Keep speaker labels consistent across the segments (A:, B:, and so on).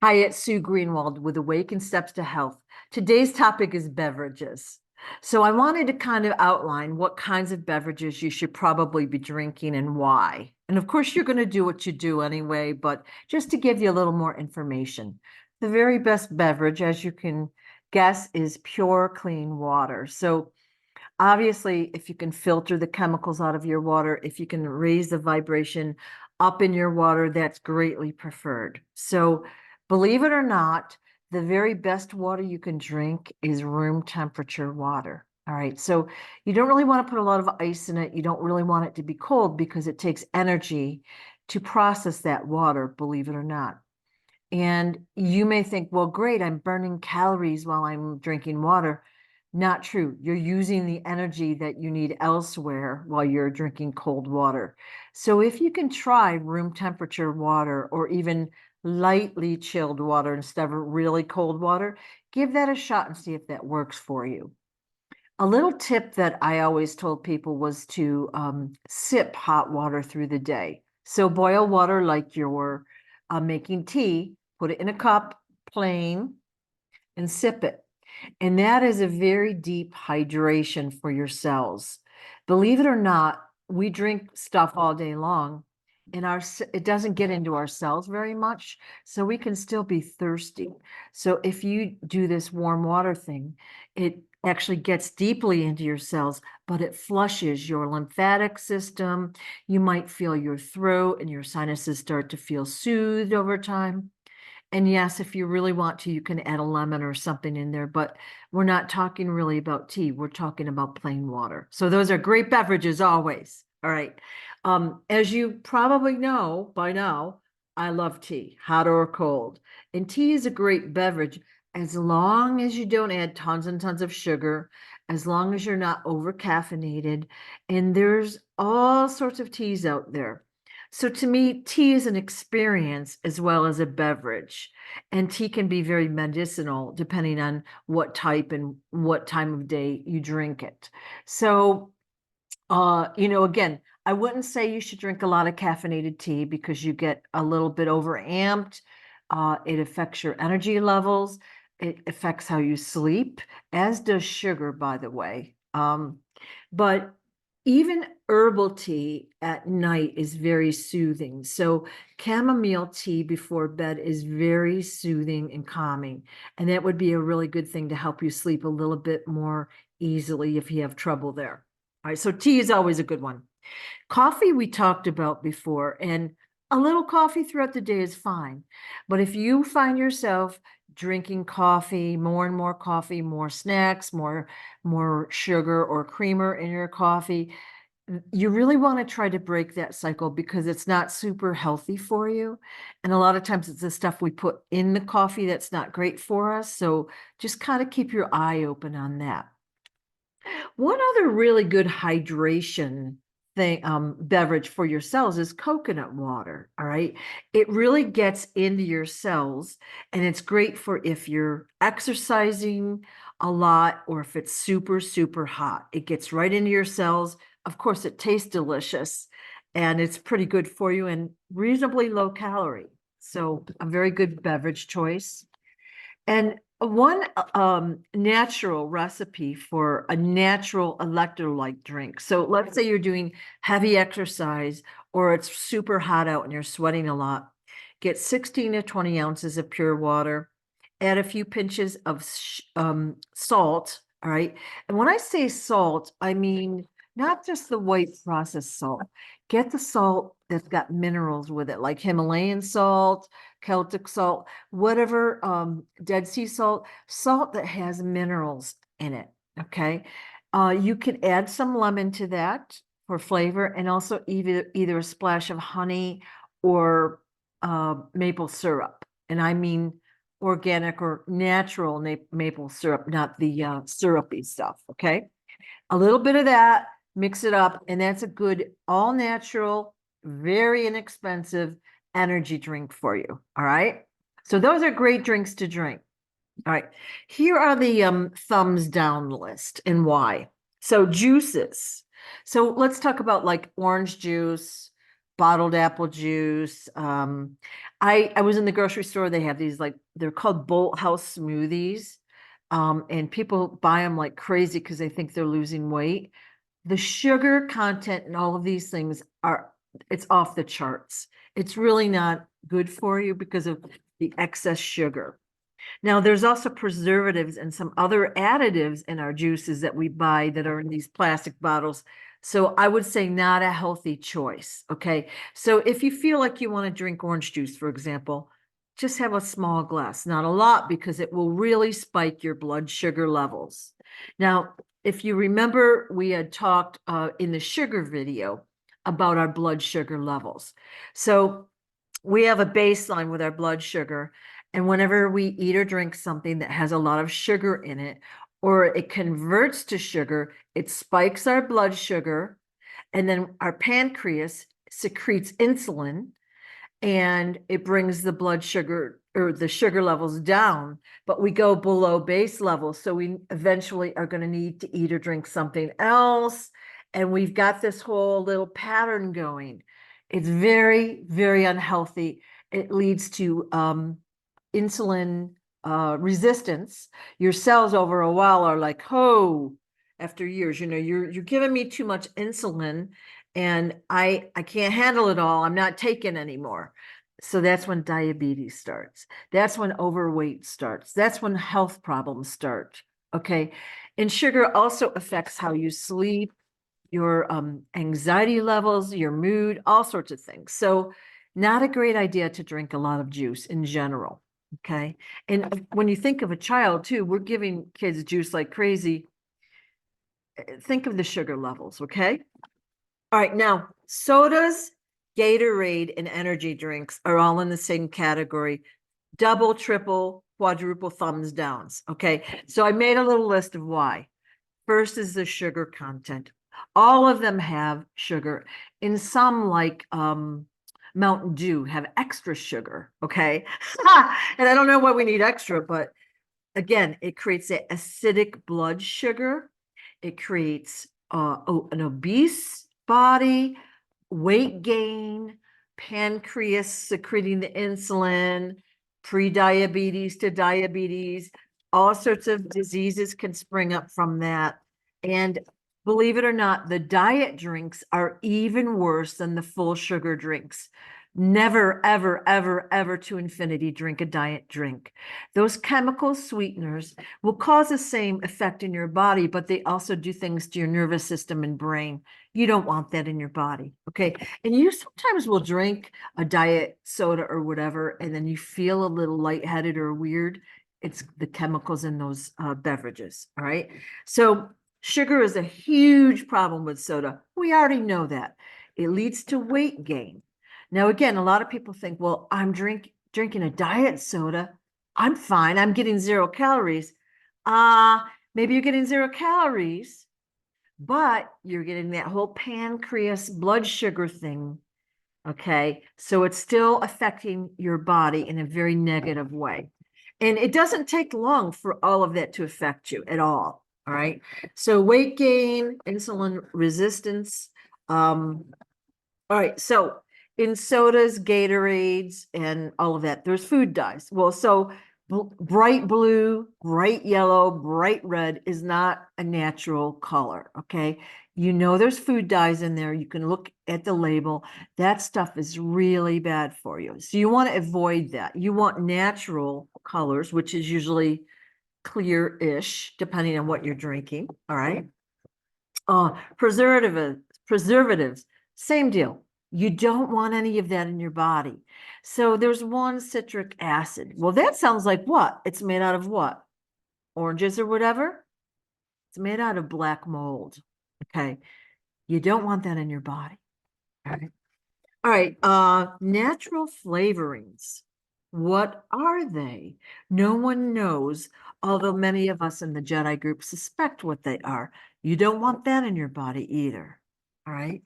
A: Hi, it's Sue Greenwald with Awaken Steps to Health. Today's topic is beverages. So I wanted to kind of outline what kinds of beverages you should probably be drinking and why. And of course, you're going to do what you do anyway, but just to give you a little more information. The very best beverage, as you can guess, is pure, clean water. So obviously, if you can filter the chemicals out of your water, if you can raise the vibration up in your water, that's greatly preferred. So believe it or not, the very best water you can drink is room temperature water. All right. So you don't really want to put a lot of ice in it. You don't really want it to be cold because it takes energy to process that water, believe it or not. And you may think, well, great, I'm burning calories while I'm drinking water. Not true. You're using the energy that you need elsewhere while you're drinking cold water. So if you can try room temperature water or even lightly chilled water instead of really cold water, give that a shot and see if that works for you. A little tip that I always told people was to sip hot water through the day. So boil water like you're making tea, put it in a cup, plain, and sip it. And that is a very deep hydration for your cells. Believe it or not, we drink stuff all day long and it doesn't get into our cells very much, so we can still be thirsty. So if you do this warm water thing, it actually gets deeply into your cells, but it flushes your lymphatic system. You might feel your throat and your sinuses start to feel soothed over time. And yes, if you really want to, you can add a lemon or something in there, but we're not talking really about tea. We're talking about plain water. So those are great beverages always. All right. As you probably know by now, I love tea, hot or cold. And tea is a great beverage as long as you don't add tons and tons of sugar, as long as you're not over caffeinated. And there's all sorts of teas out there. So to me, tea is an experience as well as a beverage. And tea can be very medicinal depending on what type and what time of day you drink it. So, again, I wouldn't say you should drink a lot of caffeinated tea because you get a little bit overamped. It affects your energy levels. It affects how you sleep, as does sugar, by the way. But even herbal tea at night is very soothing. So chamomile tea before bed is very soothing and calming. And that would be a really good thing to help you sleep a little bit more easily if you have trouble there. All right, so tea is always a good one. Coffee we talked about before, and a little coffee throughout the day is fine. But if you find yourself drinking coffee, more and more coffee, more snacks, more sugar or creamer in your coffee, you really want to try to break that cycle because it's not super healthy for you. And a lot of times it's the stuff we put in the coffee that's not great for us. So just kind of keep your eye open on that. One other really good hydration thing, beverage for your cells is coconut water. All right. It really gets into your cells and it's great for if you're exercising a lot or if it's super, super hot. It gets right into your cells. Of course, it tastes delicious and it's pretty good for you and reasonably low calorie. So a very good beverage choice. And one natural recipe for a natural electrolyte drink. So let's say you're doing heavy exercise or it's super hot out and you're sweating a lot. Get 16 to 20 ounces of pure water, add a few pinches of salt. All right. And when I say salt, I mean not just the white processed salt. Get the salt that's got minerals with it, like Himalayan salt, Celtic salt, whatever, Dead Sea salt, salt that has minerals in it. Okay. You can add some lemon to that for flavor and also either a splash of honey or maple syrup. And I mean organic or natural maple syrup, not the syrupy stuff. Okay. A little bit of that, mix it up, and that's a good all natural, very inexpensive energy drink for you. All right. So those are great drinks to drink. All right. Here are the thumbs down list and why. So juices. So let's talk about like orange juice, bottled apple juice. I was in the grocery store. They have these like, they're called Bolt House smoothies. And people buy them like crazy because they think they're losing weight. The sugar content and all of these things it's off the charts. It's really not good for you because of the excess sugar. Now, there's also preservatives and some other additives in our juices that we buy that are in these plastic bottles. So I would say not a healthy choice. Okay. So if you feel like you want to drink orange juice, for example, just have a small glass, not a lot, because it will really spike your blood sugar levels. Now, if you remember, we had talked in the sugar video about our blood sugar levels. So we have a baseline with our blood sugar. And whenever we eat or drink something that has a lot of sugar in it, or it converts to sugar, it spikes our blood sugar. And then our pancreas secretes insulin and it brings the blood sugar or the sugar levels down, but we go below base level. So we eventually are going to need to eat or drink something else. And we've got this whole little pattern going. It's very, very unhealthy. It leads to insulin resistance. Your cells over a while are like, oh, after years, you're giving me too much insulin and I can't handle it all. I'm not taking anymore. So that's when diabetes starts. That's when overweight starts. That's when health problems start. Okay. And sugar also affects how you sleep, your anxiety levels, your mood, all sorts of things. So not a great idea to drink a lot of juice in general. Okay. And when you think of a child too, we're giving kids juice like crazy. Think of the sugar levels. Okay. All right. Now, sodas, Gatorade, and energy drinks are all in the same category. Double, triple, quadruple thumbs downs. Okay. So I made a little list of why. First is the sugar content. All of them have sugar. In some, like Mountain Dew, have extra sugar. Okay. And I don't know why we need extra, but again, it creates an acidic blood sugar. It creates an obese body, weight gain, pancreas secreting the insulin, pre-diabetes to diabetes. All sorts of diseases can spring up from that. And believe it or not, the diet drinks are even worse than the full sugar drinks. Never, ever, ever, ever to infinity drink a diet drink. Those chemical sweeteners will cause the same effect in your body, but they also do things to your nervous system and brain. You don't want that in your body. Okay. And you sometimes will drink a diet soda or whatever, and then you feel a little lightheaded or weird. It's the chemicals in those beverages. All right. So sugar is a huge problem with soda. We already know that. It leads to weight gain. Now, again, a lot of people think, well, I'm drinking a diet soda. I'm fine. I'm getting 0 calories. Maybe you're getting 0 calories, but you're getting that whole pancreas blood sugar thing. Okay. So it's still affecting your body in a very negative way. And it doesn't take long for all of that to affect you at all. All right. So weight gain, insulin resistance. All right. So in sodas, Gatorades, and all of that, there's food dyes. Well, so bright blue, bright yellow, bright red is not a natural color. Okay. There's food dyes in there. You can look at the label. That stuff is really bad for you. So you want to avoid that. You want natural colors, which is usually clear-ish, depending on what you're drinking. All right. Preservatives, same deal. You don't want any of that in your body. So there's one citric acid. Well, that sounds like what? It's made out of what? Oranges or whatever? It's made out of black mold. Okay. You don't want that in your body. All right. All right. Natural flavorings. What are they? No one knows, although many of us in the Jedi group suspect what they are. You don't want that in your body either. All right.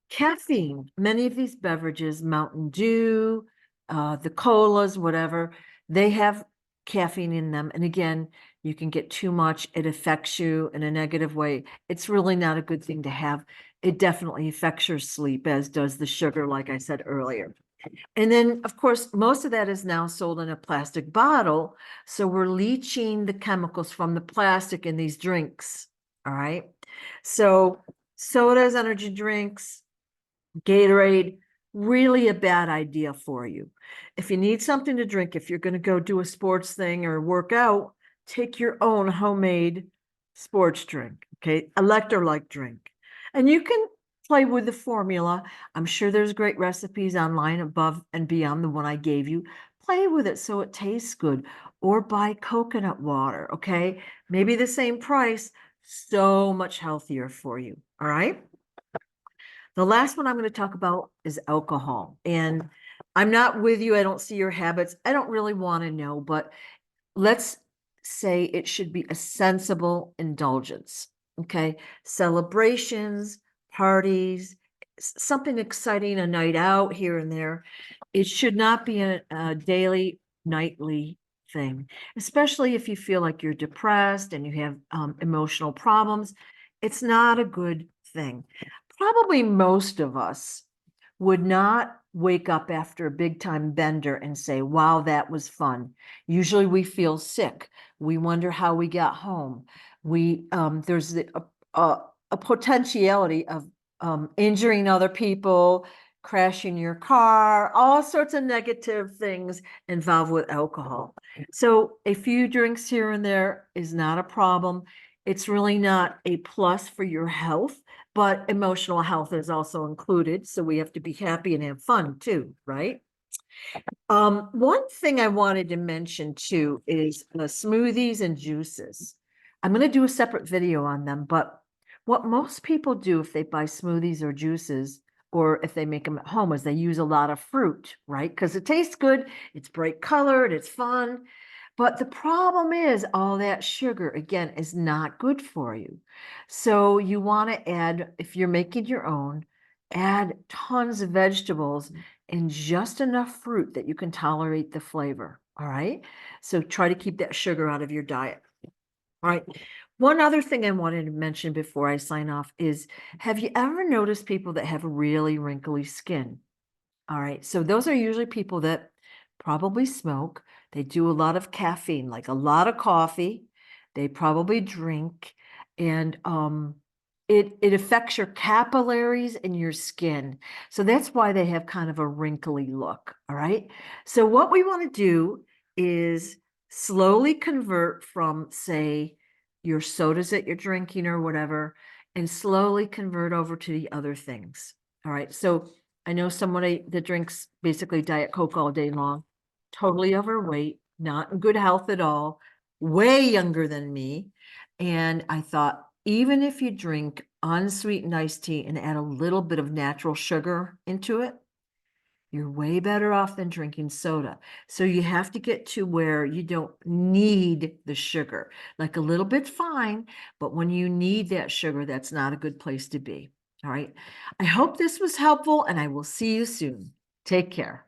A: Caffeine. Many of these beverages, Mountain Dew, the colas, whatever, they have caffeine in them. And again, you can get too much. It affects you in a negative way. It's really not a good thing to have. it definitely affects your sleep, as does the sugar, like I said earlier. And then, of course, most of that is now sold in a plastic bottle. So we're leaching the chemicals from the plastic in these drinks. All right. So sodas, energy drinks, Gatorade, really a bad idea for you. If you need something to drink, if you're going to go do a sports thing or work out, take your own homemade sports drink, okay? Electrolyte drink. And you can play with the formula. I'm sure there's great recipes online above and beyond the one I gave you. Play with it so it tastes good. Or buy coconut water, okay? Maybe the same price, so much healthier for you, all right? The last one I'm going to talk about is alcohol. And I'm not with you. I don't see your habits. I don't really want to know, but let's say it should be a sensible indulgence. Okay. Celebrations, parties, something exciting, a night out here and there. It should not be a daily, nightly thing, especially if you feel like you're depressed and you have emotional problems. It's not a good thing. Probably most of us would not wake up after a big time bender and say, wow, that was fun. Usually we feel sick. We wonder how we got home. There's a potentiality of injuring other people, crashing your car, all sorts of negative things involved with alcohol. So a few drinks here and there is not a problem. It's really not a plus for your health, but emotional health is also included. So we have to be happy and have fun too, right? One thing I wanted to mention too is smoothies and juices. I'm going to do a separate video on them, but what most people do if they buy smoothies or juices, or if they make them at home, is they use a lot of fruit, right? Because it tastes good, it's bright colored, it's fun. But the problem is all that sugar, again, is not good for you. So you want to add, if you're making your own, add tons of vegetables and just enough fruit that you can tolerate the flavor. All right. So try to keep that sugar out of your diet. All right. One other thing I wanted to mention before I sign off is, have you ever noticed people that have really wrinkly skin? All right. So those are usually people that probably smoke. They do a lot of caffeine, like a lot of coffee. They probably drink, and it affects your capillaries and your skin. So that's why they have kind of a wrinkly look. All right. So what we want to do is slowly convert from, say, your sodas that you're drinking or whatever, and slowly convert over to the other things. All right. So I know somebody that drinks basically Diet Coke all day long, totally overweight, not in good health at all, way younger than me. And I thought, even if you drink unsweetened iced tea and add a little bit of natural sugar into it, you're way better off than drinking soda. So you have to get to where you don't need the sugar. Like a little bit fine, but when you need that sugar, that's not a good place to be. All right. I hope this was helpful, and I will see you soon. Take care.